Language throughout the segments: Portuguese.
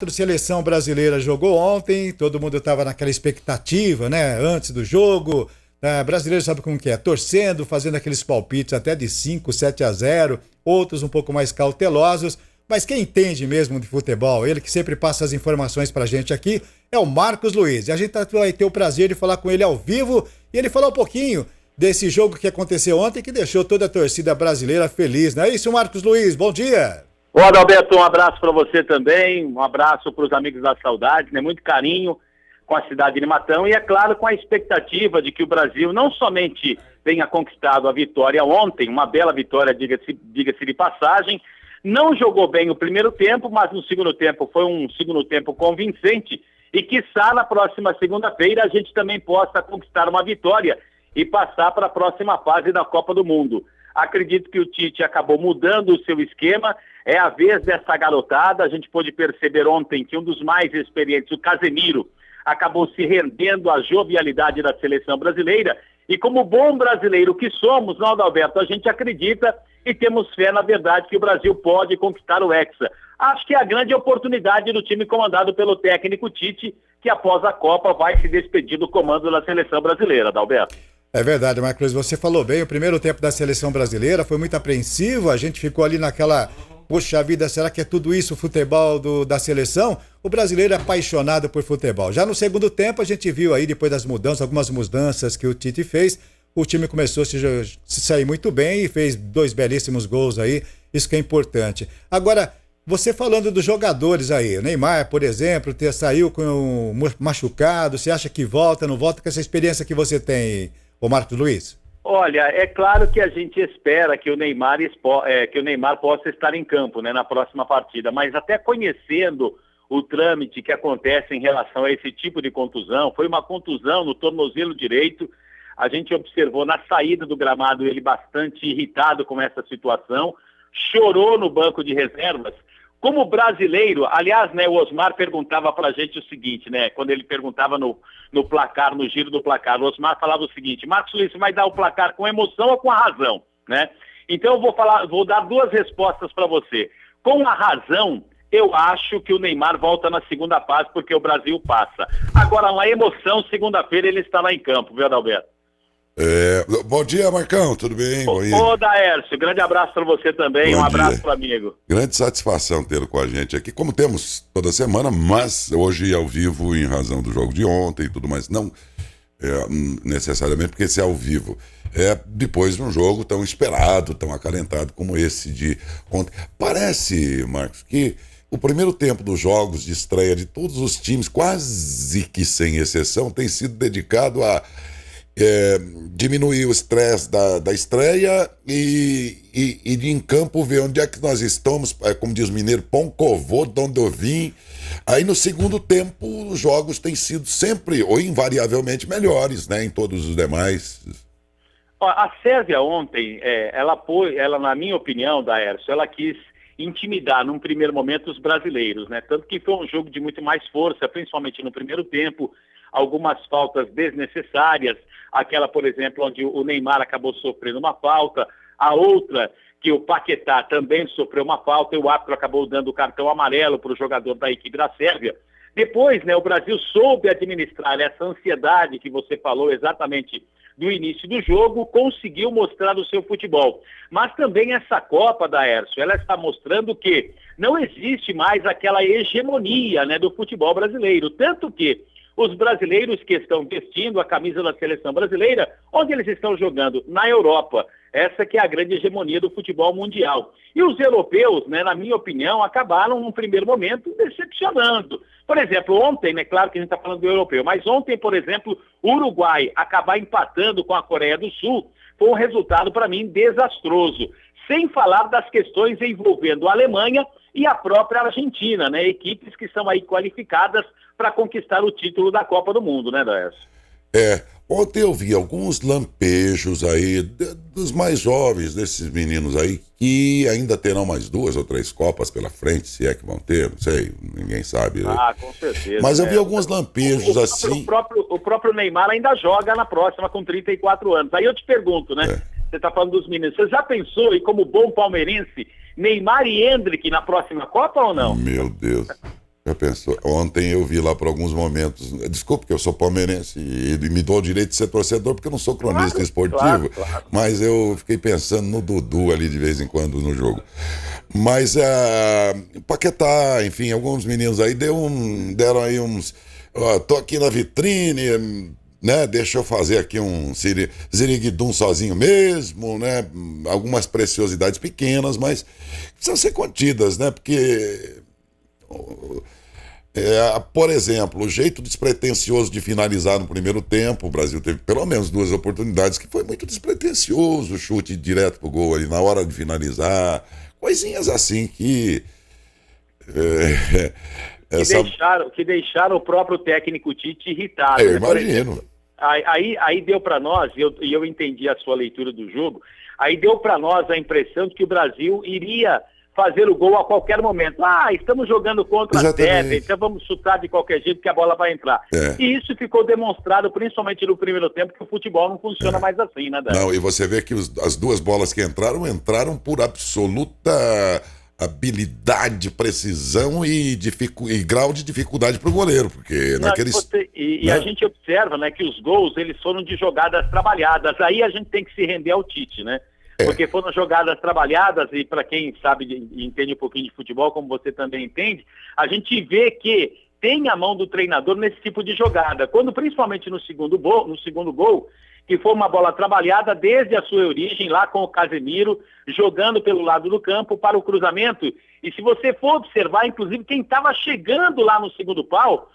A seleção brasileira jogou ontem, todo mundo estava naquela expectativa, né? Antes do jogo, brasileiro sabe como que é, torcendo, fazendo aqueles palpites até de 5, 7-0, outros um pouco mais cautelosos, mas quem entende mesmo de futebol, ele que sempre passa as informações pra gente aqui, é o Marcos Luiz. E a gente vai ter o prazer de falar com ele ao vivo e ele falar um pouquinho desse jogo que aconteceu ontem que deixou toda a torcida brasileira feliz, não é isso, Marcos Luiz? Bom dia! Ô Adalberto, um abraço para você também, um abraço para os amigos da saudade, né? Muito carinho com a cidade de Matão e, é claro, com a expectativa de que o Brasil não somente tenha conquistado a vitória ontem, uma bela vitória, diga-se de passagem, não jogou bem o primeiro tempo, mas no segundo tempo foi um segundo tempo convincente e, quiçá, na próxima segunda-feira a gente também possa conquistar uma vitória e passar para a próxima fase da Copa do Mundo. Acredito que o Tite acabou mudando o seu esquema, é a vez dessa garotada. A gente pôde perceber ontem que um dos mais experientes, o Casemiro, acabou se rendendo à jovialidade da seleção brasileira e, como bom brasileiro que somos, não, Adalberto, a gente acredita e temos fé, na verdade, que o Brasil pode conquistar o Hexa. Acho que é a grande oportunidade do time comandado pelo técnico Tite, que após a Copa vai se despedir do comando da seleção brasileira, Adalberto. É verdade, Marcos, você falou bem, o primeiro tempo da seleção brasileira foi muito apreensivo, a gente ficou ali naquela, poxa vida, será que é tudo isso o futebol da seleção? O brasileiro é apaixonado por futebol. Já no segundo tempo a gente viu aí, depois das mudanças, algumas mudanças que o Tite fez, o time começou a se sair muito bem e fez 2 belíssimos gols aí, isso que é importante. Agora, você falando dos jogadores aí, o Neymar, por exemplo, saiu com um machucado, você acha que volta, não volta, com essa experiência que você tem, ô Marcos Luiz? Olha, é claro que a gente espera que o Neymar possa estar em campo, né, na próxima partida, mas até conhecendo o trâmite que acontece em relação a esse tipo de contusão, foi uma contusão no tornozelo direito, a gente observou na saída do gramado ele bastante irritado com essa situação, chorou no banco de reservas. Como brasileiro, aliás, né, o Osmar perguntava pra gente o seguinte, né, quando ele perguntava no placar, no giro do placar, o Osmar falava o seguinte: Marcos Luiz, você vai dar o placar com emoção ou com a razão, né? Então eu vou dar 2 respostas para você. Com a razão, eu acho que o Neymar volta na segunda fase porque o Brasil passa. Agora, na emoção, segunda-feira ele está lá em campo, viu, Adalberto? Bom dia, Marcão, tudo bem? Ô, Daércio, grande abraço para você também, um abraço pro amigo. Grande satisfação tê-lo com a gente aqui, como temos toda semana, mas hoje ao vivo em razão do jogo de ontem e tudo mais, não necessariamente porque esse é ao vivo, depois de um jogo tão esperado, tão acalentado como esse de ontem. Parece, Marcos, que o primeiro tempo dos jogos de estreia de todos os times, quase que sem exceção, tem sido dedicado a diminuir o estresse da estreia e em campo ver onde é que nós estamos, como diz o mineiro, pão covô, de onde eu vim. Aí no segundo tempo os jogos têm sido sempre ou invariavelmente melhores, né, em todos os demais. A Sérvia ontem, ela na minha opinião, Daércio, ela quis intimidar num primeiro momento os brasileiros, né? Tanto que foi um jogo de muito mais força, principalmente no primeiro tempo, algumas faltas desnecessárias, aquela, por exemplo, onde o Neymar acabou sofrendo uma falta, a outra que o Paquetá também sofreu uma falta e o árbitro acabou dando o cartão amarelo para o jogador da equipe da Sérvia. Depois, né, o Brasil soube administrar essa ansiedade que você falou exatamente do início do jogo, conseguiu mostrar o seu futebol. Mas também essa Copa, Daércio, ela está mostrando que não existe mais aquela hegemonia, né, do futebol brasileiro, tanto que os brasileiros que estão vestindo a camisa da seleção brasileira, onde eles estão jogando? Na Europa. Essa que é a grande hegemonia do futebol mundial. E os europeus, né, na minha opinião, acabaram, num primeiro momento, decepcionando. Por exemplo, ontem, né, claro que a gente está falando do europeu, mas ontem, por exemplo, o Uruguai acabar empatando com a Coreia do Sul foi um resultado, para mim, desastroso. Sem falar das questões envolvendo a Alemanha e a própria Argentina, né, equipes que são aí qualificadas para conquistar o título da Copa do Mundo, né, Daércio? Ontem eu vi alguns lampejos aí dos mais jovens, desses meninos aí, que ainda terão mais 2 ou 3 Copas pela frente, se é que vão ter, não sei, ninguém sabe. Ah, com certeza. Mas eu vi alguns lampejos assim. O próprio Neymar ainda joga na próxima com 34 anos. Aí eu te pergunto, né? Você está falando dos meninos, você já pensou, e como bom palmeirense, Neymar e Endrick na próxima Copa ou não? Meu Deus. Já pensou? Ontem eu vi lá por alguns momentos. Desculpe que eu sou palmeirense e me dou o direito de ser torcedor porque eu não sou cronista esportivo, Claro. mas eu fiquei pensando no Dudu ali de vez em quando no jogo. Mas Paquetá, enfim, alguns meninos aí deram aí uns. Ó, tô aqui na vitrine, né? Deixa eu fazer aqui um ziriguidum sozinho mesmo, né? Algumas preciosidades pequenas, mas precisam ser contidas, né? Porque por exemplo, o jeito despretensioso de finalizar no primeiro tempo, o Brasil teve pelo menos 2 oportunidades que foi muito despretensioso, o chute direto pro gol ali na hora de finalizar, coisinhas assim que Que deixaram o próprio técnico Tite irritado. eu Né? imagino. Aí deu para nós, e eu entendi a sua leitura do jogo, aí deu para nós a impressão de que o Brasil iria fazer o gol a qualquer momento. Estamos jogando contra a Sérvia, então vamos chutar de qualquer jeito que a bola vai entrar. E isso ficou demonstrado, principalmente no primeiro tempo, que o futebol não funciona mais assim, né, Dani? Não, e você vê que as 2 bolas que entraram por absoluta habilidade, precisão e grau de dificuldade para o goleiro, porque naqueles... E a gente observa, né, que os gols eles foram de jogadas trabalhadas. Aí a gente tem que se render ao Tite, né? Porque foram jogadas trabalhadas, e para quem sabe e entende um pouquinho de futebol, como você também entende, a gente vê que tem a mão do treinador nesse tipo de jogada. Quando, principalmente no segundo gol, que foi uma bola trabalhada desde a sua origem, lá com o Casemiro, jogando pelo lado do campo para o cruzamento. E se você for observar, inclusive, quem estava chegando lá no segundo pau,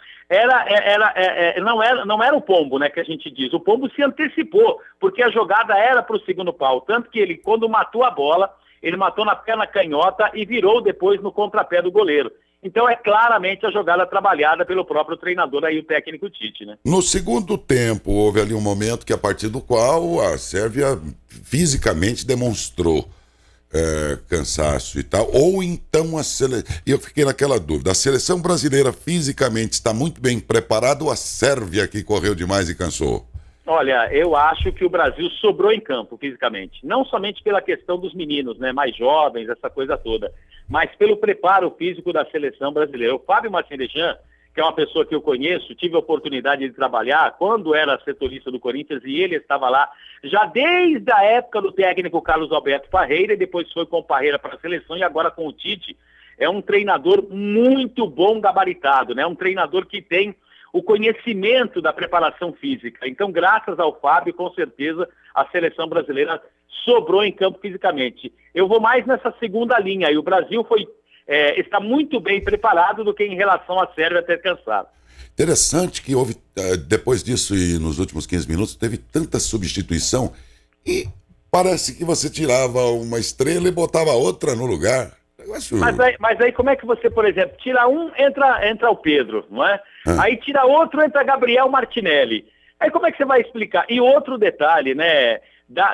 não era o Pombo, né, que a gente diz. O Pombo se antecipou, porque a jogada era para o segundo pau. Tanto que ele, quando matou a bola, ele matou na perna canhota e virou depois no contrapé do goleiro. Então é claramente a jogada trabalhada pelo próprio treinador, aí o técnico Tite, né? No segundo tempo, houve ali um momento que a partir do qual a Sérvia fisicamente demonstrou cansaço e tal, ou então e eu fiquei naquela dúvida, a seleção brasileira fisicamente está muito bem preparada ou a Sérvia que correu demais e cansou? Olha, eu acho que o Brasil sobrou em campo fisicamente, não somente pela questão dos meninos, né, mais jovens, essa coisa toda, mas pelo preparo físico da seleção brasileira. O Fábio Marcindejan, que é uma pessoa que eu conheço, tive a oportunidade de trabalhar quando era setorista do Corinthians e ele estava lá já desde a época do técnico Carlos Alberto Parreira, e depois foi com o Parreira para a seleção e agora com o Tite. É um treinador muito bom gabaritado, né? Um treinador que tem o conhecimento da preparação física. Então, graças ao Fábio, com certeza, a seleção brasileira sobrou em campo fisicamente. Eu vou mais nessa segunda linha, e o Brasil está muito bem preparado do que em relação à Sérvia ter cansado. Interessante que houve, depois disso e nos últimos 15 minutos, teve tanta substituição e parece que você tirava uma estrela e botava outra no lugar. Negócio... Mas aí como é que você, por exemplo, tira um, entra o Pedro, não é? Aí tira outro, entra Gabriel Martinelli. Aí como é que você vai explicar? E outro detalhe, né?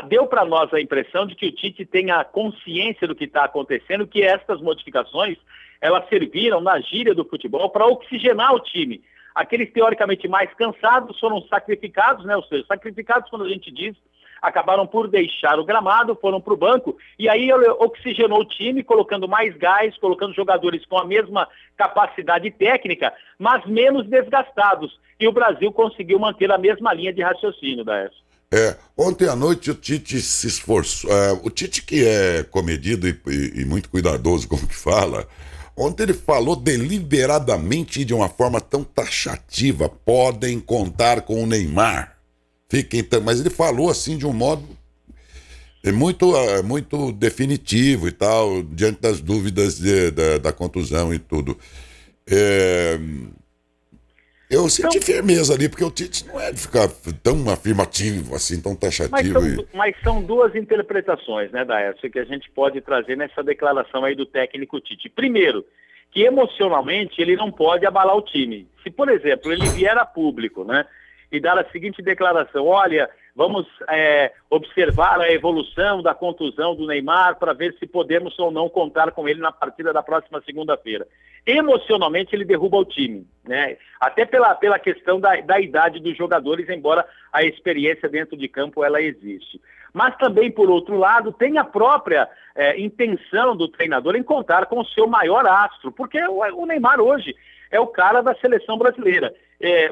Deu para nós a impressão de que o Tite tem a consciência do que está acontecendo, que essas modificações, elas serviram na gíria do futebol para oxigenar o time. Aqueles teoricamente mais cansados foram sacrificados, né? Ou seja, sacrificados quando a gente diz, acabaram por deixar o gramado, foram para o banco, e aí ele oxigenou o time, colocando mais gás, colocando jogadores com a mesma capacidade técnica, mas menos desgastados. E o Brasil conseguiu manter a mesma linha de raciocínio, Daércio. Ontem à noite o Tite se esforçou. O Tite, que é comedido e muito cuidadoso como que fala, ontem ele falou deliberadamente de uma forma tão taxativa: podem contar com o Neymar. Mas ele falou assim de um modo muito definitivo e tal, diante das dúvidas da contusão e tudo. Eu senti firmeza ali, porque o Tite não é de ficar tão afirmativo, assim, tão taxativo. Mas são duas interpretações, né, Daércio, que a gente pode trazer nessa declaração aí do técnico Tite. Primeiro, que emocionalmente ele não pode abalar o time. Se, por exemplo, ele vier a público, né, e dar a seguinte declaração: olha, vamos observar a evolução da contusão do Neymar para ver se podemos ou não contar com ele na partida da próxima segunda-feira. Emocionalmente ele derruba o time, né? Até pela questão da idade dos jogadores, embora a experiência dentro de campo ela existe. Mas também, por outro lado, tem a própria intenção do treinador em contar com o seu maior astro, porque o Neymar hoje é o cara da seleção brasileira.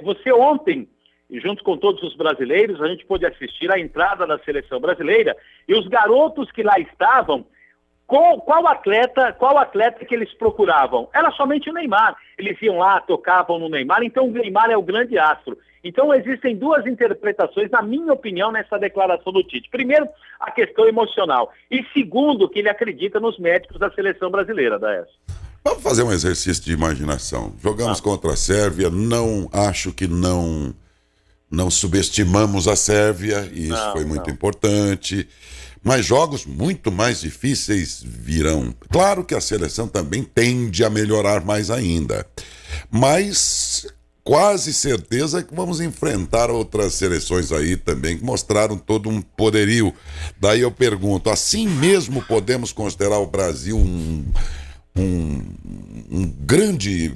Você ontem, junto com todos os brasileiros, a gente pôde assistir a entrada da seleção brasileira e os garotos que lá estavam, qual atleta que eles procuravam? Era somente o Neymar. Eles iam lá, tocavam no Neymar, então o Neymar é o grande astro. Então existem duas interpretações, na minha opinião, nessa declaração do Tite. Primeiro, a questão emocional. E segundo, que ele acredita nos médicos da seleção brasileira, Daércio. Vamos fazer um exercício de imaginação. Jogamos contra a Sérvia, acho que não subestimamos a Sérvia, e isso foi muito importante. Mas jogos muito mais difíceis virão. Claro que a seleção também tende a melhorar mais ainda. Mas quase certeza que vamos enfrentar outras seleções aí também que mostraram todo um poderio. Daí eu pergunto, assim mesmo podemos considerar o Brasil um grande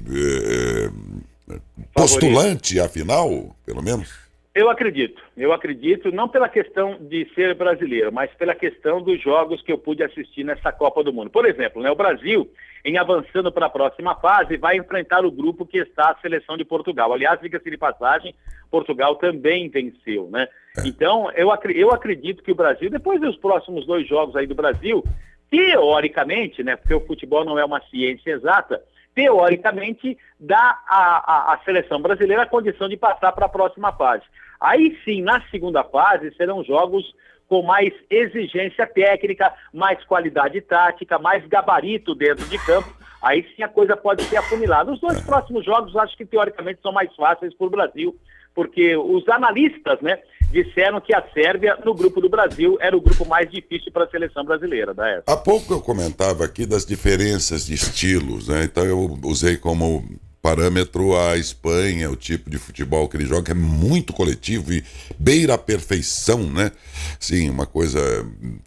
postulante, afinal, pelo menos? Eu acredito, não pela questão de ser brasileiro, mas pela questão dos jogos que eu pude assistir nessa Copa do Mundo. Por exemplo, o Brasil, em avançando para a próxima fase, vai enfrentar o grupo que está a seleção de Portugal. Aliás, diga-se de passagem, Portugal também venceu, né? Então, eu acredito que o Brasil, depois dos próximos 2 jogos aí do Brasil, teoricamente, né, porque o futebol não é uma ciência exata, teoricamente dá à seleção brasileira a condição de passar para a próxima fase. Aí sim, na segunda fase, serão jogos com mais exigência técnica, mais qualidade tática, mais gabarito dentro de campo. Aí sim a coisa pode ser afunilada. Os 2 próximos jogos acho que teoricamente são mais fáceis para o Brasil, porque os analistas, né, disseram que a Sérvia, no grupo do Brasil, era o grupo mais difícil para a seleção brasileira. Há pouco eu comentava aqui das diferenças de estilos, né? Então eu usei como parâmetro a Espanha, o tipo de futebol que ele joga, que é muito coletivo e beira a perfeição, né? Sim, uma coisa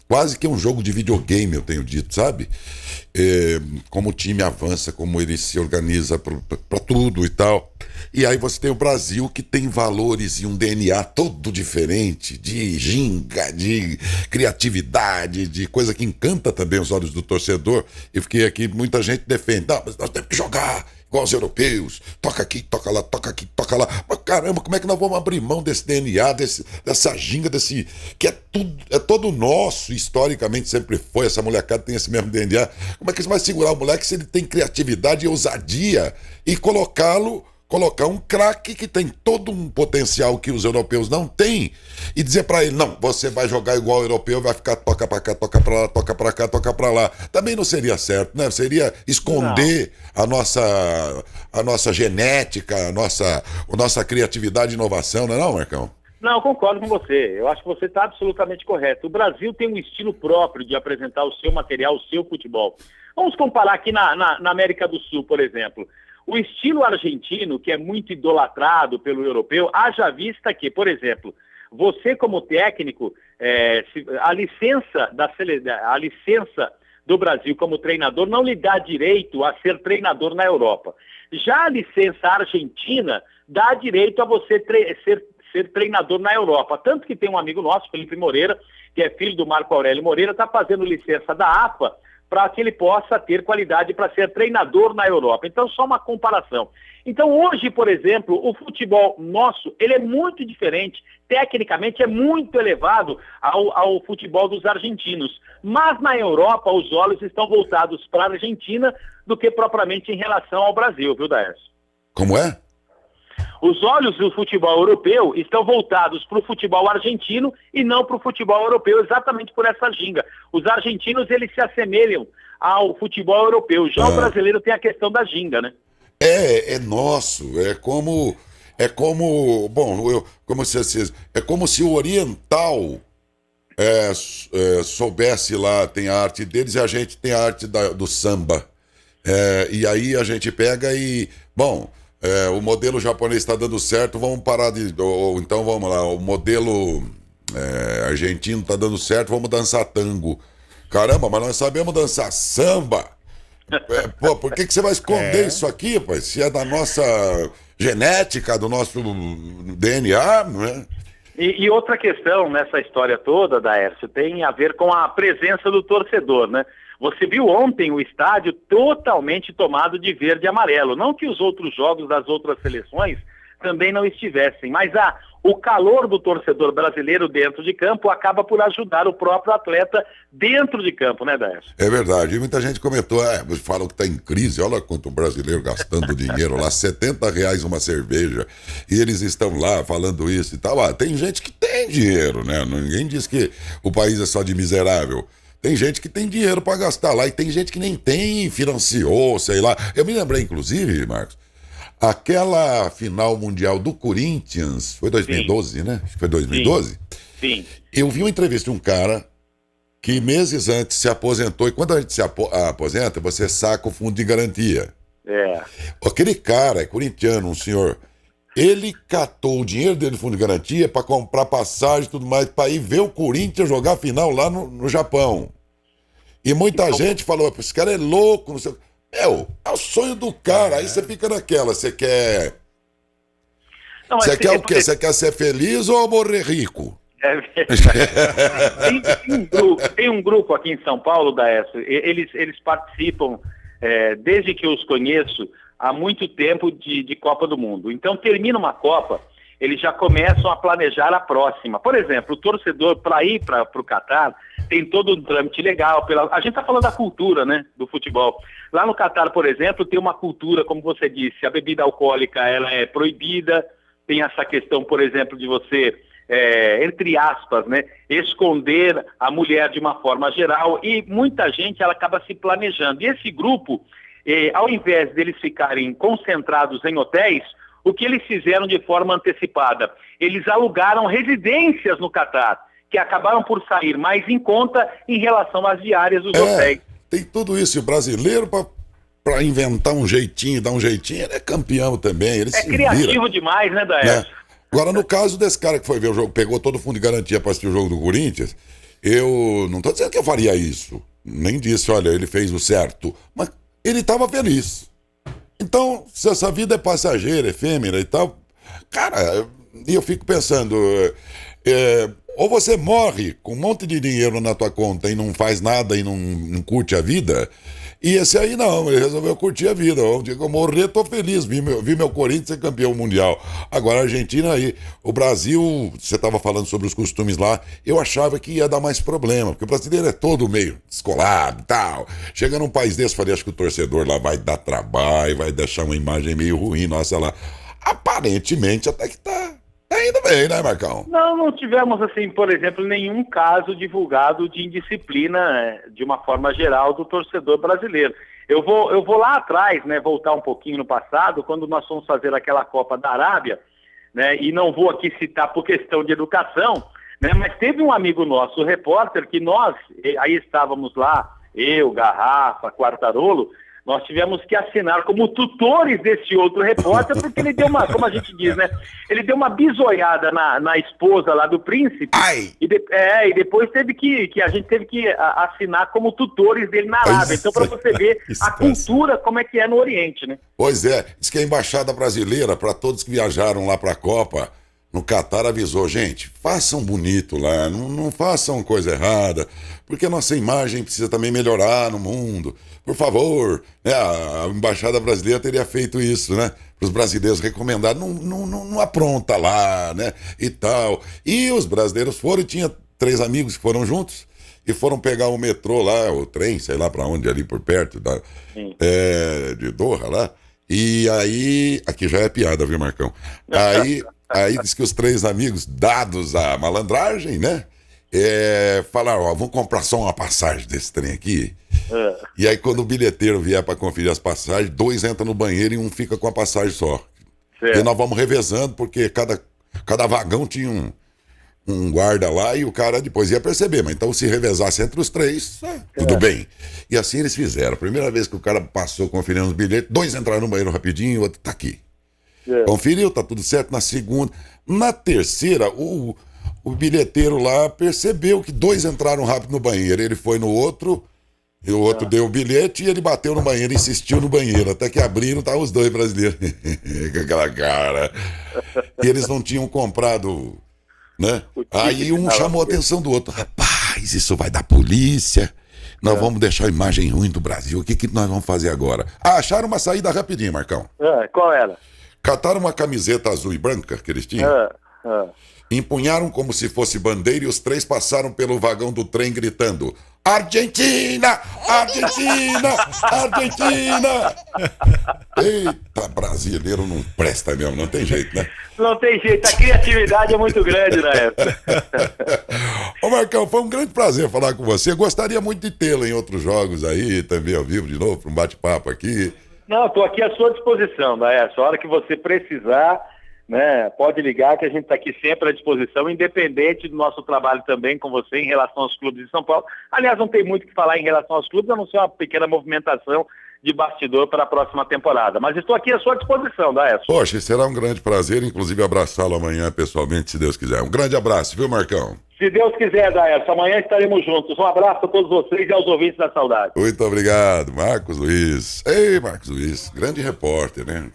quase que um jogo de videogame, eu tenho dito, sabe? Como o time avança, como ele se organiza para tudo e tal. E aí você tem o Brasil, que tem valores e um DNA todo diferente, de ginga, de criatividade, de coisa que encanta também os olhos do torcedor. E fiquei aqui, muita gente defende, não, mas nós temos que jogar igual os europeus, toca aqui, toca lá, toca aqui, toca lá. Mas caramba, como é que nós vamos abrir mão desse DNA, dessa ginga, que é todo nosso, historicamente sempre foi, essa molecada tem esse mesmo DNA. Como é que você vai segurar o moleque se ele tem criatividade e ousadia e colocar um craque que tem todo um potencial que os europeus não têm e dizer pra ele, não, você vai jogar igual o europeu, vai ficar toca pra cá, toca pra lá, toca pra cá, toca pra lá. Também não seria certo, né? Seria esconder a nossa genética, a nossa criatividade e inovação, não é não, Marcão? Não, concordo com você. Eu acho que você está absolutamente correto. O Brasil tem um estilo próprio de apresentar o seu material, o seu futebol. Vamos comparar aqui na América do Sul, por exemplo. O estilo argentino, que é muito idolatrado pelo europeu, haja vista que, por exemplo, você como técnico, a licença do Brasil como treinador não lhe dá direito a ser treinador na Europa. Já a licença argentina dá direito a você ser treinador na Europa. Tanto que tem um amigo nosso, Felipe Moreira, que é filho do Marco Aurélio Moreira, está fazendo licença da AFA, para que ele possa ter qualidade para ser treinador na Europa. Então, só uma comparação. Então, hoje, por exemplo, o futebol nosso, ele é muito diferente, tecnicamente é muito elevado ao futebol dos argentinos. Mas na Europa, os olhos estão voltados para a Argentina do que propriamente em relação ao Brasil, viu, Daércio? Como é? Os olhos do futebol europeu estão voltados para o futebol argentino e não para o futebol europeu, exatamente por essa ginga. Os argentinos, eles se assemelham ao futebol europeu. Já o brasileiro tem a questão da ginga, né? É nosso. Como se o oriental soubesse lá, tem a arte deles e a gente tem a arte do samba. E aí a gente pega e... o modelo japonês está dando certo, vamos parar ou então vamos lá, o modelo argentino está dando certo, vamos dançar tango. Caramba, mas nós sabemos dançar samba. Por que você vai esconder isso aqui, pai? Se é da nossa genética, do nosso DNA, não é? E outra questão nessa história toda, Daércio, tem a ver com a presença do torcedor, né? Você viu ontem o estádio totalmente tomado de verde e amarelo. Não que os outros jogos das outras seleções também não estivessem, mas o calor do torcedor brasileiro dentro de campo acaba por ajudar o próprio atleta dentro de campo, né, Décio? É verdade. E muita gente comentou, falam que está em crise, olha quanto o brasileiro gastando dinheiro lá, R$70 uma cerveja, e eles estão lá falando isso e tal. Tem gente que tem dinheiro, né? Ninguém diz que o país é só de miserável. Tem gente que tem dinheiro para gastar lá, e tem gente que nem tem, financiou, sei lá. Eu me lembrei, inclusive, Marcos, aquela final mundial do Corinthians, foi 2012, né? Acho que foi 2012. Sim. Eu vi uma entrevista de um cara que meses antes se aposentou, e quando a gente se aposenta, você saca o fundo de garantia. Aquele cara é corintiano, um senhor, ele catou o dinheiro dele no fundo de garantia para comprar passagem e tudo mais, para ir ver o Corinthians jogar a final lá no Japão. E muita gente falou, esse cara é louco, não sei o que. É o sonho do cara. Aí você fica naquela, você quer... Você quer o quê? Você quer ser feliz ou morrer rico? Tem um grupo aqui em São Paulo, Daécio, eles participam, desde que eu os conheço, há muito tempo de Copa do Mundo. Então termina uma Copa, eles já começam a planejar a próxima. Por exemplo, o torcedor, para ir para o Catar, tem todo um trâmite legal. A gente está falando da cultura, né, do futebol. Lá no Catar, por exemplo, tem uma cultura, como você disse, a bebida alcoólica ela é proibida, tem essa questão, por exemplo, de você, entre aspas, né, esconder a mulher de uma forma geral, e muita gente ela acaba se planejando. E esse grupo, ao invés deles ficarem concentrados em hotéis, o que eles fizeram de forma antecipada? Eles alugaram residências no Catar, que acabaram por sair mais em conta em relação às diárias dos hotéis. Tem tudo isso. O brasileiro, para inventar um jeitinho, dar um jeitinho, ele é campeão também. Ele se criativo vira, demais, né, Daécio? Agora, no caso desse cara que foi ver o jogo, pegou todo o fundo de garantia para assistir o jogo do Corinthians, eu não tô dizendo que eu faria isso. Nem disse, olha, ele fez o certo. Mas ele estava feliz. Então, se essa vida é passageira, efêmera e tal, cara, e eu fico pensando, ou você morre com um monte de dinheiro na tua conta e não faz nada e não curte a vida, e esse aí não, ele resolveu curtir a vida. Um dia que eu morrer, tô feliz, vi meu Corinthians ser campeão mundial. Agora a Argentina aí, o Brasil, você tava falando sobre os costumes lá, eu achava que ia dar mais problema, porque o brasileiro é todo meio descolado e tal. Chega num país desse, falei, acho que o torcedor lá vai dar trabalho, vai deixar uma imagem meio ruim, nossa lá. Aparentemente até que tá indo bem, né, Marcão? Não tivemos, assim, por exemplo, nenhum caso divulgado de indisciplina, de uma forma geral, do torcedor brasileiro. Eu vou lá atrás, né, voltar um pouquinho no passado, quando nós fomos fazer aquela Copa da Arábia, né, e não vou aqui citar por questão de educação, né, mas teve um amigo nosso, o repórter, que aí estávamos lá, eu, Garrafa, Quartarolo, nós tivemos que assinar como tutores desse outro repórter, porque ele deu como a gente diz, né? Ele deu uma bisoiada na esposa lá do príncipe. Ai. E depois a gente teve que assinar como tutores dele na Arábia. Então, para você ver a cultura, como é que é no Oriente, né? Pois é, diz que a embaixada brasileira, para todos que viajaram lá para a Copa, no Catar, avisou, gente, façam bonito lá, não façam coisa errada, porque a nossa imagem precisa também melhorar no mundo. Por favor, né, a embaixada brasileira teria feito isso, né? Para os brasileiros recomendar, não apronta lá, né? E tal. E os brasileiros foram, e tinha 3 amigos que foram juntos, e foram pegar o metrô lá, o trem, sei lá para onde, ali por perto de Doha lá. E aí, aqui já é piada, viu, Marcão? Aí diz que os 3 amigos, dados a malandragem, né? Falaram, vamos comprar só uma passagem desse trem aqui. E aí quando o bilheteiro vier para conferir as passagens, 2 entram no banheiro e um fica com a passagem só. Certo. E nós vamos revezando, porque cada vagão tinha um guarda lá, e o cara depois ia perceber, mas então se revezasse entre os 3, tudo bem. E assim eles fizeram. A primeira vez que o cara passou conferindo os bilhetes, 2 entraram no banheiro rapidinho e o outro tá aqui. Conferiu, tá tudo certo. Na segunda, na terceira, o bilheteiro lá percebeu que 2 entraram rápido no banheiro. Ele foi no outro, e o outro deu o bilhete, e ele bateu no banheiro, insistiu no banheiro, até que abriram, estavam os 2 brasileiros com aquela cara. E eles não tinham comprado, né? Aí um chamou a atenção do outro, rapaz, isso vai dar polícia. Nós vamos deixar a imagem ruim do Brasil. O que nós vamos fazer agora? Acharam uma saída rapidinho, Marcão. Qual era? Cataram uma camiseta azul e branca que eles tinham. Empunharam como se fosse bandeira e os três passaram pelo vagão do trem gritando: Argentina! Argentina! Argentina! Eita, brasileiro não presta mesmo, não tem jeito, né? Não tem jeito, a criatividade é muito grande na época. Ô Marcão, foi um grande prazer falar com você. Gostaria muito de tê-lo em outros jogos aí, também ao vivo de novo, para um bate-papo aqui. Não, estou aqui à sua disposição, Laércio. A hora que você precisar, né, pode ligar que a gente está aqui sempre à disposição, independente do nosso trabalho também com você em relação aos clubes de São Paulo. Aliás, não tem muito o que falar em relação aos clubes, a não ser uma pequena movimentação de bastidor para a próxima temporada. Mas estou aqui à sua disposição, Laércio. Poxa, será um grande prazer, inclusive abraçá-lo amanhã pessoalmente, se Deus quiser. Um grande abraço, viu, Marcão? Se Deus quiser, Laércio, amanhã estaremos juntos. Um abraço a todos vocês e aos ouvintes da saudade. Muito obrigado, Marcos Luiz. Ei, Marcos Luiz, grande repórter, né?